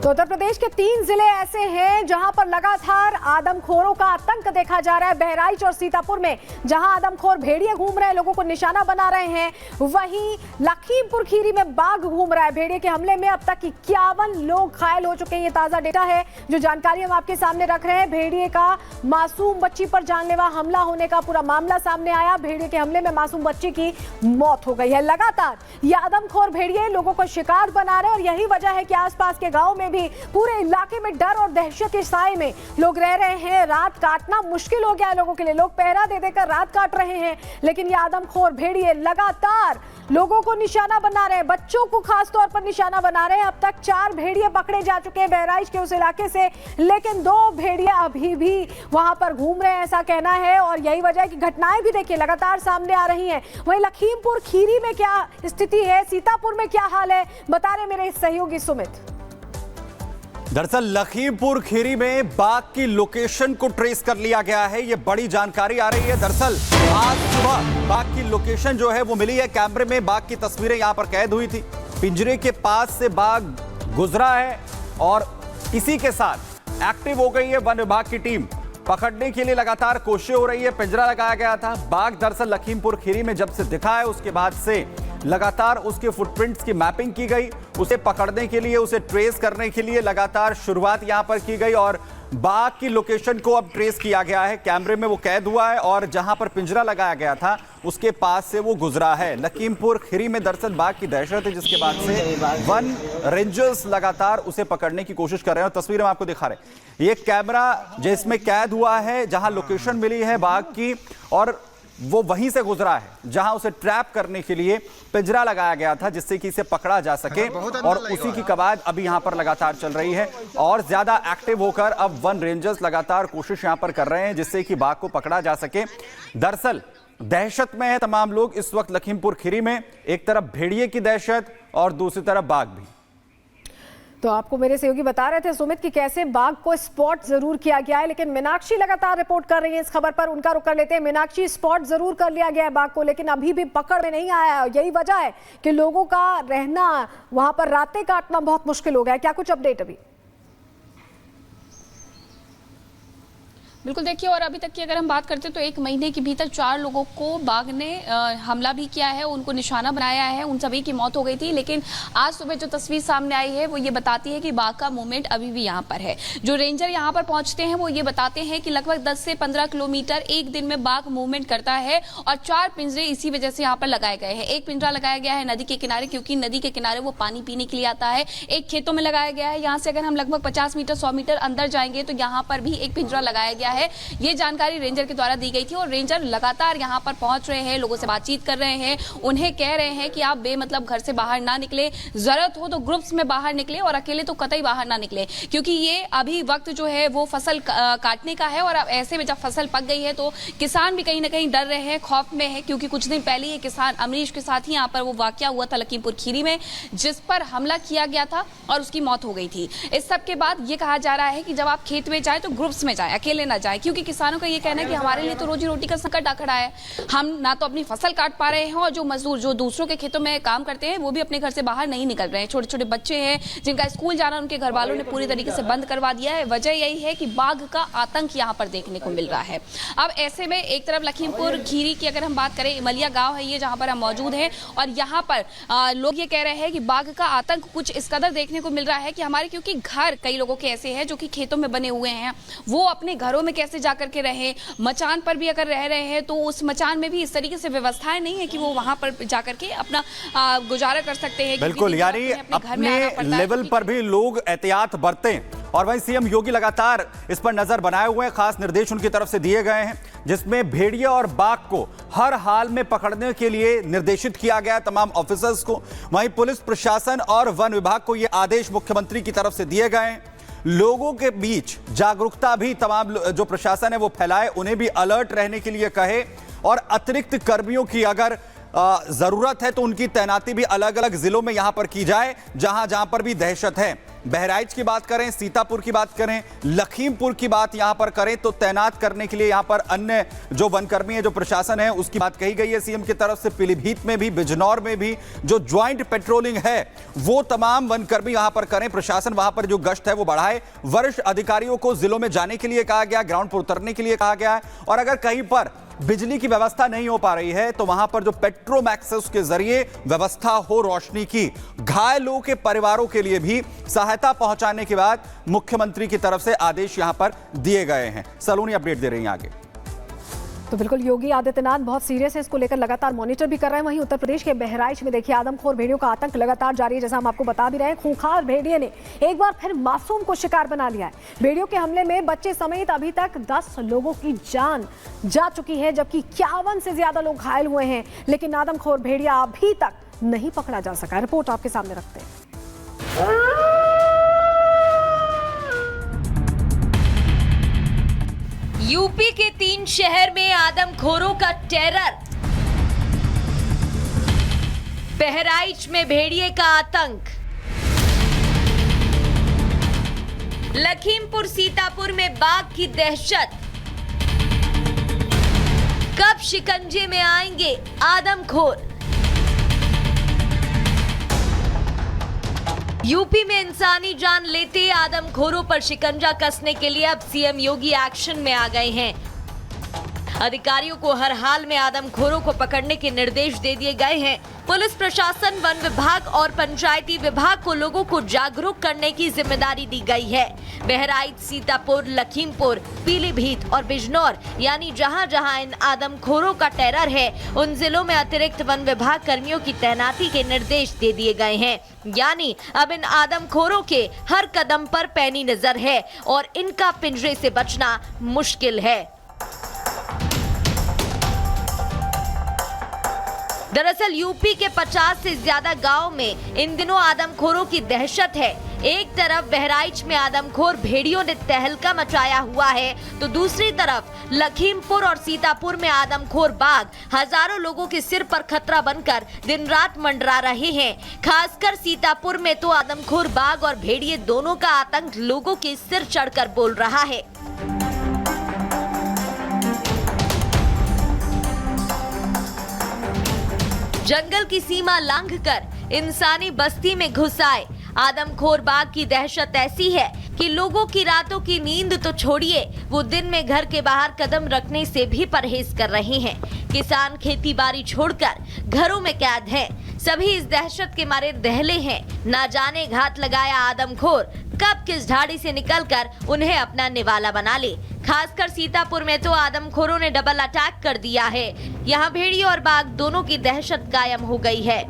तो उत्तर प्रदेश के 3 जिले ऐसे हैं जहां पर लगातार आदमखोरों का आतंक देखा जा रहा है। बहराइच और सीतापुर में जहां आदमखोर भेड़िए घूम रहे हैं, लोगों को निशाना बना रहे हैं, वहीं लखीमपुर खीरी में बाघ घूम रहा है। भेड़िए के हमले में अब तक 51 लोग घायल हो चुके हैं। ये ताजा डेटा है जो जानकारी हम आपके सामने रख रहे हैं। भेड़िए का मासूम बच्ची पर जानलेवा हमला होने का पूरा मामला सामने आया। भेड़िए के हमले में मासूम बच्ची की मौत हो गई है। लगातार ये आदमखोर भेड़िए लोगों को शिकार बना रहे हैं और यही वजह है कि आसपास के गांव में भी पूरे इलाके में डर और दहशत के साए में लोग रह रहे हैं। रात काटना मुश्किल हो गया है लोगों के लिए। लोग पहरा दे देकर रात काट रहे हैं, लेकिन ये आदमखोर भेड़िए लगातार लोगों को निशाना बना रहे हैं, बच्चों को खास तौर पर निशाना बना रहे हैं। अब तक 4 भेड़िए पकड़े जा चुके हैं बहराइच के उस इलाके से, लेकिन 2 भेड़िए अभी भी वहां पर घूम रहे हैं, ऐसा कहना है। और यही वजह है कि घटनाएं भी देखिए लगातार सामने आ रही हैं। वहीं लखीमपुर खीरी में क्या स्थिति है, सीतापुर में क्या हाल है, बता रहे मेरे सहयोगी सुमित। दरअसल लखीमपुर खीरी में बाघ की लोकेशन को ट्रेस कर लिया गया है। ये बड़ी जानकारी आ रही है। दरअसल आज सुबह बाघ की लोकेशन जो है वो मिली है। कैमरे में बाघ की तस्वीरें यहां पर कैद हुई थी। पिंजरे के पास से बाघ गुजरा है और इसी के साथ एक्टिव हो गई है वन विभाग की टीम। पकड़ने के लिए लगातार कोशिशें हो रही है। पिंजरा लगाया गया था। बाघ दरअसल लखीमपुर खीरी में जब से दिखा है उसके बाद से लगातार उसके फुटप्रिंट्स की मैपिंग की गई। उसे पकड़ने के लिए, उसे ट्रेस करने के लिए लगातार शुरुआत यहां पर की गई और बाघ की लोकेशन को अब ट्रेस किया गया है। कैमरे में वो कैद हुआ है और जहां पर पिंजरा लगाया गया था उसके पास से वो गुजरा है। लखीमपुर खीरी में दरअसल बाघ की दहशत है, जिसके बाद से वन रेंजर्स लगातार उसे पकड़ने की कोशिश कर रहे हैं। और तस्वीर हम आपको दिखा रहे हैं, ये कैमरा जिसमें कैद हुआ है, जहां लोकेशन मिली है बाघ की, और वो वहीं से गुजरा है जहां उसे ट्रैप करने के लिए पिंजरा लगाया गया था, जिससे कि इसे पकड़ा जा सके। और उसी की कवायद अभी यहां पर लगातार चल रही है और ज्यादा एक्टिव होकर अब वन रेंजर्स लगातार कोशिश यहां पर कर रहे हैं जिससे कि बाघ को पकड़ा जा सके। दरअसल दहशत में है तमाम लोग इस वक्त लखीमपुर खीरी में। एक तरफ भेड़िए की दहशत और दूसरी तरफ बाघ भी। तो आपको मेरे सहयोगी बता रहे थे सुमित कि कैसे बाघ को स्पॉट जरूर किया गया है, लेकिन मीनाक्षी लगातार रिपोर्ट कर रही है इस खबर पर। उनका रुख कर लेते हैं। मीनाक्षी, स्पॉट जरूर कर लिया गया है बाघ को, लेकिन अभी भी पकड़ में नहीं आया है। यही वजह है कि लोगों का रहना, वहां पर रातें काटना बहुत मुश्किल हो गया है। क्या कुछ अपडेट अभी? बिल्कुल, देखिए, और अभी तक की अगर हम बात करते हैं तो 1 महीने के भीतर 4 लोगों को बाघ ने हमला भी किया है, उनको निशाना बनाया है, उन सभी की मौत हो गई थी। लेकिन आज सुबह जो तस्वीर सामने आई है वो ये बताती है कि बाघ का मूवमेंट अभी भी यहाँ पर है। जो रेंजर यहाँ पर पहुंचते हैं वो ये बताते हैं कि लगभग 10 से 15 किलोमीटर एक दिन में बाघ मूवमेंट करता है और 4 पिंजरे इसी वजह से यहाँ पर लगाए गए हैं। एक पिंजरा लगाया गया है नदी के किनारे, क्योंकि नदी के किनारे वो पानी पीने के लिए आता है। एक खेतों में लगाया गया है। यहाँ से अगर हम लगभग 50 मीटर 100 मीटर अंदर जाएंगे तो यहाँ पर भी एक पिंजरा लगाया गया है। ये जानकारी रेंजर के द्वारा दी गई थी और रेंजर लगातार यहाँ पर पहुंच रहे हैं, लोगों से बातचीत कर रहे हैं, उन्हें कह रहे हैं कि आप बेमतलब घर से बाहर ना निकले, जरूरत हो तो ग्रुप्स में बाहर निकले और अकेले तो कतई बाहर ना निकले, क्योंकि ये अभी वक्त जो है वो फसल काटने का है। और अब ऐसे में जब फसल पक गई है तो किसान भी कहीं ना कहीं डर रहे हैं, खौफ में है, क्योंकि कुछ दिन पहले ये किसान अमरीश के साथ ही यहाँ पर वो वाकया हुआ था लखीमपुर खीरी में, जिस पर हमला किया गया था और उसकी मौत हो गई थी। इस सब के बाद ये कहा जा रहा है कि जब आप खेत में जाए तो ग्रुप्स में जाए, अकेले ना जाए, क्योंकि किसानों का ये कहना है कि हमारे लिए तो रोजी रोटी का संकट आ खड़ा है। हम ना तो अपनी फसल काट पा रहे हैं और जो मजदूर जो दूसरों के खेतों में काम करते हैं वो भी अपने घर से बाहर नहीं निकल रहे हैं। छोटे छोटे बच्चे हैं जिनका स्कूल जाना उनके घर वालों ने पूरी तरीके से बंद करवा दिया है। वजह यही है कि बाघ का आतंक यहाँ पर देखने को मिल रहा है। अब ऐसे में एक तरफ लखीमपुर खीरी की अगर हम बात करें, इमलिया गाँव है ये जहाँ पर हम मौजूद हैं और यहाँ पर लोग ये कह रहे हैं कि बाघ का आतंक कुछ इस कदर देखने को मिल रहा है कि हमारे, क्योंकि घर कई लोगों के ऐसे हैं जो कि खेतों में बने हुए हैं, वो अपने घरों में कैसे जाकर के रहे, मचान पर भी अगर रह रहे हैं तो उस मचान में भी इस तरीके से व्यवस्थाएं नहीं है कि वो वहां पर जाकर के अपना गुजारा कर सकते हैं। बिल्कुल, यानी अपने लेवल पर भी लोग एहतियात बरतें। और वहीं सीएम योगी लगातार इस पर नजर बनाए हुए हैं। खास निर्देश उनकी तरफ से दिए गए हैं जिसमें भेड़िया और बाघ को हर हाल में पकड़ने के लिए निर्देशित किया गया तमाम ऑफिसर्स को। वहीं पुलिस प्रशासन और वन विभाग को यह आदेश मुख्यमंत्री की तरफ से दिए गए हैं। लोगों के बीच जागरूकता भी तमाम जो प्रशासन है वो फैलाए, उन्हें भी अलर्ट रहने के लिए कहे और अतिरिक्त कर्मियों की अगर जरूरत है तो उनकी तैनाती भी अलग अलग जिलों में यहां पर की जाए जहां जहां पर भी दहशत है। बहराइच की बात करें, सीतापुर की बात करें, लखीमपुर की बात यहां पर करें तो तैनात करने के लिए यहां पर अन्य जो वनकर्मी है, जो प्रशासन है, उसकी बात कही गई है सीएम की तरफ से। पीलीभीत में भी, बिजनौर में भी जो ज्वाइंट पेट्रोलिंग है वो तमाम वनकर्मी यहां पर करें। प्रशासन वहां पर जो गश्त है वो बढ़ाए। वरिष्ठ अधिकारियों को जिलों में जाने के लिए कहा गया, ग्राउंड पर उतरने के लिए कहा गया है। और अगर कहीं पर बिजली की व्यवस्था नहीं हो पा रही है तो वहां पर जो पेट्रोमैक्स है उसके जरिए व्यवस्था हो रोशनी की। घायलों के परिवारों के लिए भी सहायता पहुंचाने के बाद मुख्यमंत्री की तरफ से आदेश यहां पर दिए गए हैं। सलोनी अपडेट दे रही हैं आगे। तो बिल्कुल योगी आदित्यनाथ बहुत सीरियस है, इसको लेकर लगातार मॉनिटर भी कर रहे हैं। वहीं उत्तर प्रदेश के बहराइच में देखिए आदमखोर भेड़ियों का आतंक लगातार जारी है। जैसा हम आपको बता भी रहे हैं, खूंखार भेड़िए ने एक बार फिर मासूम को शिकार बना लिया है। भेड़ियों के हमले में बच्चे समेत अभी तक 10 लोगों की जान जा चुकी है, जबकि 51 से ज्यादा लोग घायल हुए हैं। लेकिन आदमखोर भेड़िया अभी तक नहीं पकड़ा जा सका। रिपोर्ट आपके सामने रखते हैं। यूपी के 3 शहर में आदमखोरों का टेरर। बहराइच में भेड़िए का आतंक। लखीमपुर सीतापुर में बाघ की दहशत। कब शिकंजे में आएंगे आदमखोर? यूपी में इंसानी जान लेते आदमखोरों पर शिकंजा कसने के लिए अब सीएम योगी एक्शन में आ गए हैं। अधिकारियों को हर हाल में आदमखोरों को पकड़ने के निर्देश दे दिए गए हैं। पुलिस प्रशासन, वन विभाग और पंचायती विभाग को लोगों को जागरूक करने की जिम्मेदारी दी गई है। बहराइच, सीतापुर, लखीमपुर, पीलीभीत और बिजनौर यानी जहां जहां इन आदमखोरों का टेरर है, उन जिलों में अतिरिक्त वन विभाग कर्मियों की तैनाती के निर्देश दे दिए गए हैं। यानी अब इन आदमखोरों के हर कदम पर पैनी नजर है और इनका पिंजरे से बचना मुश्किल है। दरअसल यूपी के 50 से ज्यादा गांव में इन दिनों आदमखोरों की दहशत है। एक तरफ बहराइच में आदमखोर भेड़ियों ने तहलका मचाया हुआ है, तो दूसरी तरफ लखीमपुर और सीतापुर में आदमखोर बाघ हजारों लोगों के सिर पर खतरा बनकर दिन रात मंडरा रहे हैं। खासकर सीतापुर में तो आदमखोर बाघ और भेड़िए दोनों का आतंक लोगों के सिर चढ़कर बोल रहा है। जंगल की सीमा लांघकर इंसानी बस्ती में घुस आए आदमखोर बाघ की दहशत ऐसी है कि लोगों की रातों की नींद तो छोड़िए, वो दिन में घर के बाहर कदम रखने से भी परहेज कर रहे हैं। किसान खेती-बाड़ी छोड़कर घरों में कैद हैं। सभी इस दहशत के मारे दहले हैं। ना जाने घात लगाया आदमखोर कब किस झाड़ी से निकलकर उन्हें अपना निवाला बना ले। खासकर सीतापुर में तो आदमखोरों ने डबल अटैक कर दिया है। यहाँ भेड़िए और बाघ दोनों की दहशत कायम हो गई है।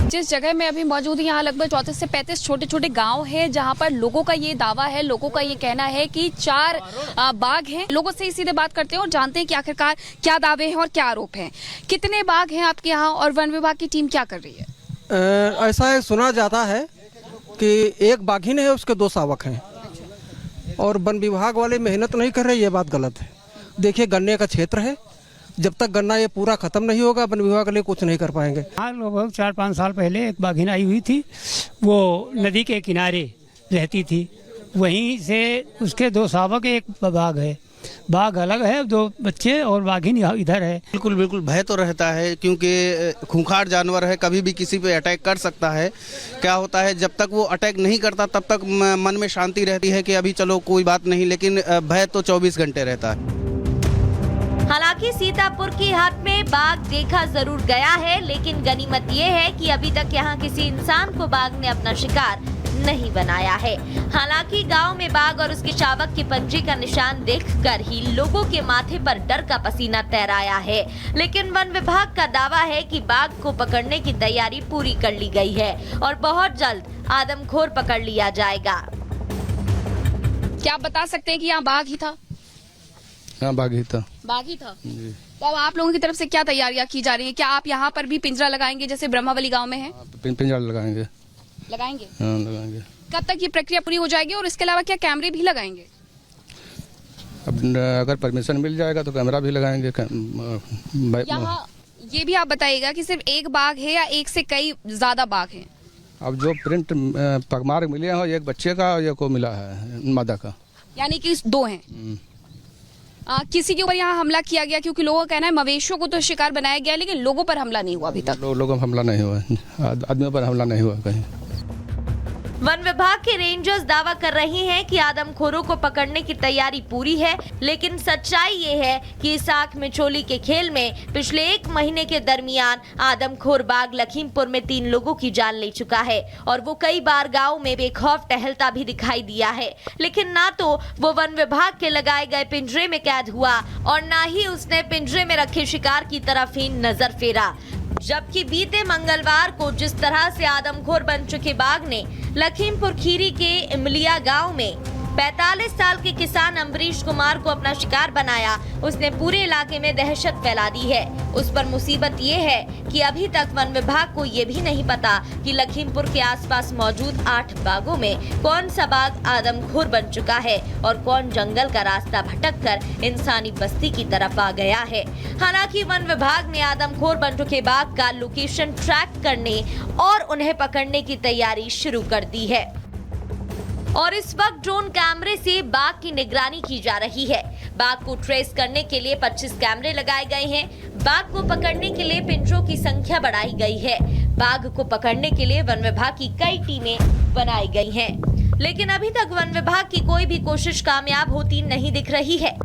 जिस जगह में अभी मौजूद यहाँ लगभग 34 से 35 छोटे छोटे गांव हैं, जहां पर लोगों का ये दावा है, लोगों का ये कहना है कि 4 बाघ हैं। लोगों से ही सीधे बात करते हैं और जानते हैं कि आखिरकार क्या दावे हैं और क्या आरोप हैं। कितने बाघ हैं आपके यहाँ और वन विभाग की टीम क्या कर रही है? ऐसा सुना जाता है कि एक बाघिन है, उसके 2 शावक हैं और वन विभाग वाले मेहनत नहीं कर रहे। ये बात गलत है। देखिए, गन्ने का क्षेत्र है, जब तक गन्ना ये पूरा खत्म नहीं होगा वन विभाग के लिए कुछ नहीं कर पाएंगे। हाँ, लगभग 4-5 साल पहले एक बाघिन आई हुई थी। वो नदी के किनारे रहती थी, वहीं से उसके 2 शावक, एक बाघ है। बाघ अलग है, 2 बच्चे और बाघिन इधर है। बिल्कुल भय तो रहता है, क्योंकि खूंखार जानवर है, कभी भी किसी पे अटैक कर सकता है। क्या होता है, जब तक वो अटैक नहीं करता तब तक मन में शांति रहती है कि अभी चलो कोई बात नहीं, लेकिन भय तो 24 घंटे रहता है। हालांकि सीतापुर की हाट में बाघ देखा जरूर गया है, लेकिन गनीमत ये है कि अभी तक यहाँ किसी इंसान को बाघ ने अपना शिकार नहीं बनाया है। हालांकि गांव में बाघ और उसके शावक के पंजे का निशान देखकर ही लोगों के माथे पर डर का पसीना तैराया है। लेकिन वन विभाग का दावा है कि बाघ को पकड़ने की तैयारी पूरी कर ली गई है और बहुत जल्द आदमखोर पकड़ लिया जाएगा। क्या आप बता सकते हैं कि यहाँ बाघ ही था? हाँ, बाघ ही था। बाघ ही था। तो अब आप लोगों की तरफ से क्या तैयारियां की जा रही हैं? क्या आप यहाँ पर भी पिंजरा लगाएंगे जैसे ब्रह्मावली गांव में है? पिंजरा लगाएंगे। हाँ, लगाएंगे। कब तक ये प्रक्रिया पूरी हो जाएगी और इसके अलावा क्या कैमरे भी लगाएंगे? अब अगर परमिशन मिल जाएगा तो कैमरा भी लगाएंगे। ये भी आप बताइएगा कि सिर्फ एक बाघ है या एक से कई ज्यादा बाघ हैं? अब जो प्रिंट पगमार्क मिले हैं एक बच्चे का और एक को मिला है मादा का, यानी कि 2 हैं। किसी के ऊपर यहाँ हमला किया गया? क्योंकि लोगों का कहना है मवेशियों को तो शिकार बनाया गया लेकिन लोगों पर हमला नहीं हुआ अभी तक। लोगों पर हमला नहीं हुआ, आदमियों पर हमला नहीं हुआ कहीं। वन विभाग के रेंजर्स दावा कर रहे हैं कि आदमखोरों को पकड़ने की तैयारी पूरी है, लेकिन सच्चाई ये है कि इस आंख में चोली के खेल में पिछले 1 महीने के दरमियान आदमखोर बाघ लखीमपुर में 3 लोगों की जान ले चुका है और वो कई बार गांव में बेखौफ टहलता भी दिखाई दिया है। लेकिन ना तो वो वन विभाग के लगाए गए पिंजरे में कैद हुआ और ना ही उसने पिंजरे में रखे शिकार की तरफ ही नजर फेरा। जबकि बीते मंगलवार को जिस तरह से आदमखोर बन चुके बाघ ने लखीमपुर खीरी के इमलिया गांव में 45 साल के किसान अम्बरीश कुमार को अपना शिकार बनाया, उसने पूरे इलाके में दहशत फैला दी है। उस पर मुसीबत ये है कि अभी तक वन विभाग को ये भी नहीं पता कि लखीमपुर के आसपास मौजूद 8 बागों में कौन सा बाघ आदमखोर बन चुका है और कौन जंगल का रास्ता भटककर इंसानी बस्ती की तरफ आ गया है। हालांकि वन विभाग ने आदमखोर बन चुके बाघ का लोकेशन ट्रैक करने और उन्हें पकड़ने की तैयारी शुरू कर दी है और इस वक्त ड्रोन कैमरे से बाघ की निगरानी की जा रही है। बाघ को ट्रेस करने के लिए 25 कैमरे लगाए गए हैं। बाघ को पकड़ने के लिए पिंजरों की संख्या बढ़ाई गई है। बाघ को पकड़ने के लिए वन विभाग की कई टीमें बनाई गई हैं, लेकिन अभी तक वन विभाग की कोई भी कोशिश कामयाब होती नहीं दिख रही है।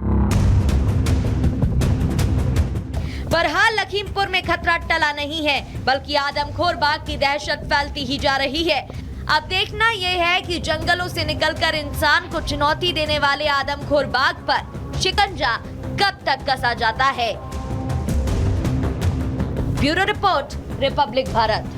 बहरहाल लखीमपुर में खतरा टला नहीं है, बल्कि आदमखोर बाघ की दहशत फैलती ही जा रही है। अब देखना यह है कि जंगलों से निकलकर इंसान को चुनौती देने वाले आदमखोर बाघ पर शिकंजा कब तक कसा जाता है। Bureau report, Republic Bharat.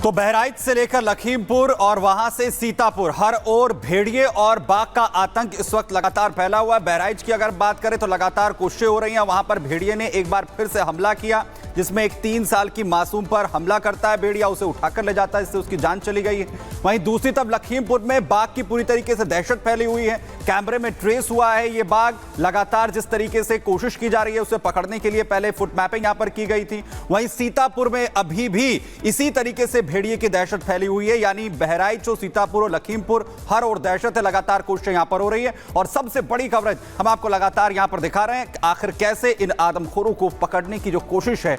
तो बहराइच से लेकर लखीमपुर और वहां से सीतापुर, हर ओर भेड़िए और बाघ का आतंक इस वक्त लगातार फैला हुआ है। बहराइच की अगर बात करें तो लगातार कोशिशें हो रही हैं। वहां पर भेड़िए ने एक बार फिर से हमला किया, जिसमें एक 3 साल की मासूम पर हमला करता है भेड़िया, उसे उठाकर ले जाता है, इससे उसकी जान चली गई है। वहीं दूसरी तरफ लखीमपुर में बाघ की पूरी तरीके से दहशत फैली हुई है। कैमरे में ट्रेस हुआ है ये बाघ। लगातार जिस तरीके से कोशिश की जा रही है उसे पकड़ने के लिए पहले फुट मैपिंग यहां पर की गई थी। वहीं सीतापुर में अभी भी इसी तरीके से भेड़िए की दहशत फैली हुई है, यानी बहराइच और सीतापुर और लखीमपुर हर ओर दहशत है। लगातार कोशिशें यहां पर हो रही है और सबसे बड़ी कवरेज हम आपको लगातार यहां पर दिखा रहे हैं, आखिर कैसे इन आदमखोरों को पकड़ने की जो कोशिश है